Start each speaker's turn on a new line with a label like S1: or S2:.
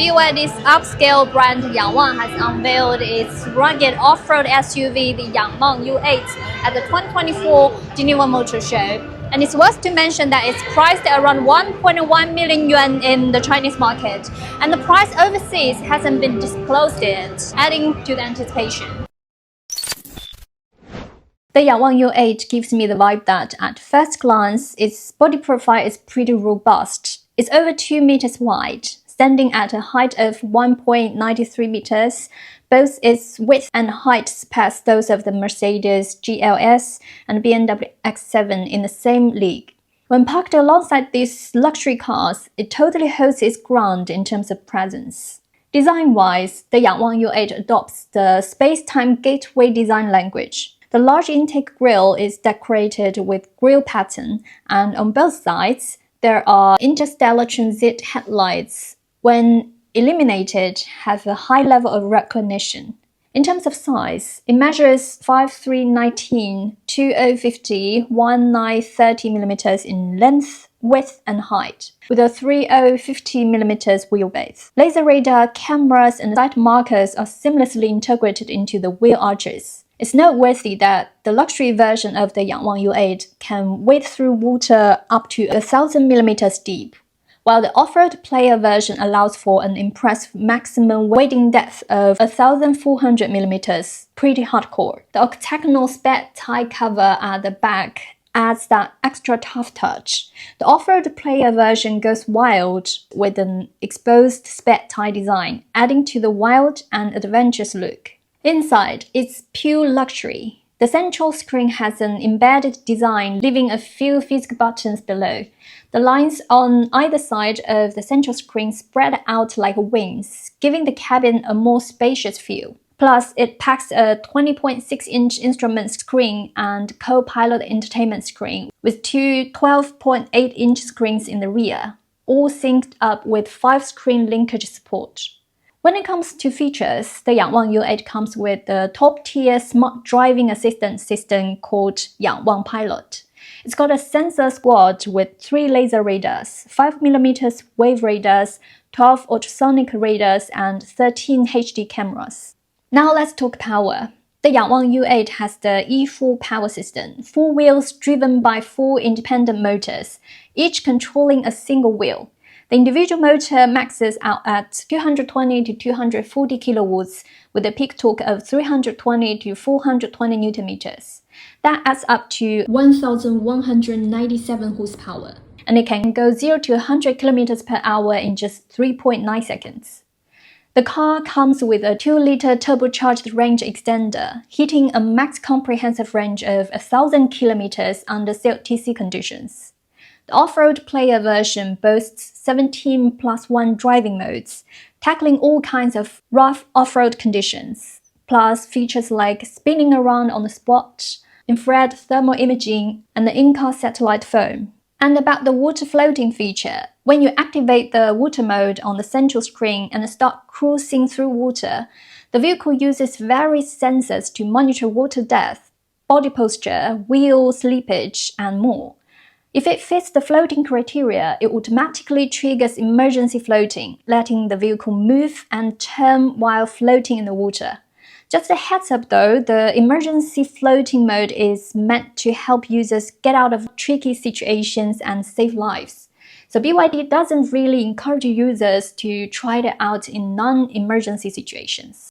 S1: BYD's upscale brand YANGWANG has unveiled its rugged off-road SUV, the YANGWANG U8, at the 2024 Geneva Motor Show. And it's worth to mention that it's priced at around 1.1 million yuan in the Chinese market, and the price overseas hasn't been disclosed yet, adding to the anticipation. The YANGWANG U8 gives me the vibe that, at first glance, its body profile is pretty robust. It's over 2 meters wide, standing at a height of 1.93 meters. Both its width and height surpass those of the Mercedes GLS and BMW X7 in the same league. When parked alongside these luxury cars, it totally holds its ground in terms of presence. Design-wise, the YANGWANG U8 adopts the space-time gateway design language. The large intake grille is decorated with grille pattern, and on both sides, there are interstellar transit headlights. When illuminated, have a high level of recognition. In terms of size, it measures 5'3", 2050, 1930mm in length, width, and height, with a 3050mm wheelbase. Laser radar, cameras, and sight markers are seamlessly integrated into the wheel arches. It's noteworthy that the luxury version of the YANGWANG U8 can wade through water up to 1000mm deep, while the off-road player version allows for an impressive maximum wading depth of 1400mm, pretty hardcore. The octagonal spec tie cover at the back adds that extra tough touch. The off-road player version goes wild with an exposed spec tie design, adding to the wild and adventurous look. Inside, it's pure luxury. The central screen has an embedded design, leaving a few physical buttons below. The lines on either side of the central screen spread out like wings, giving the cabin a more spacious feel. Plus, it packs a 20.6-inch instrument screen and co-pilot entertainment screen, with two 12.8-inch screens in the rear, all synced up with 5-screen linkage support. When it comes to features, the YANGWANG U8 comes with the top-tier smart driving assistance system called YANGWANG Pilot. It's got a sensor squad with 3 laser radars, 5mm wave radars, 12 ultrasonic radars, and 13 HD cameras. Now let's talk power. The YANGWANG U8 has the E4 power system, 4 wheels driven by 4 independent motors, each controlling a single wheel. The individual motor maxes out at 220 to 240 kilowatts with a peak torque of 320 to 420 newton meters. That adds up to 1197 horsepower, and it can go 0 to 100 kilometers per hour in just 3.9 seconds. The car comes with a 2-liter turbocharged range extender, hitting a max comprehensive range of 1000 kilometers under CLTC conditions. The off-road player version boasts 17+1 driving modes, tackling all kinds of rough off-road conditions, plus features like spinning around on the spot, infrared thermal imaging, and the in-car satellite phone. And about the water floating feature, when you activate the water mode on the central screen and start cruising through water, the vehicle uses various sensors to monitor water depth, body posture, wheel slippage, and more. If it fits the floating criteria, it automatically triggers emergency floating, letting the vehicle move and turn while floating in the water. Just a heads up though, the emergency floating mode is meant to help users get out of tricky situations and save lives. So BYD doesn't really encourage users to try it out in non-emergency situations.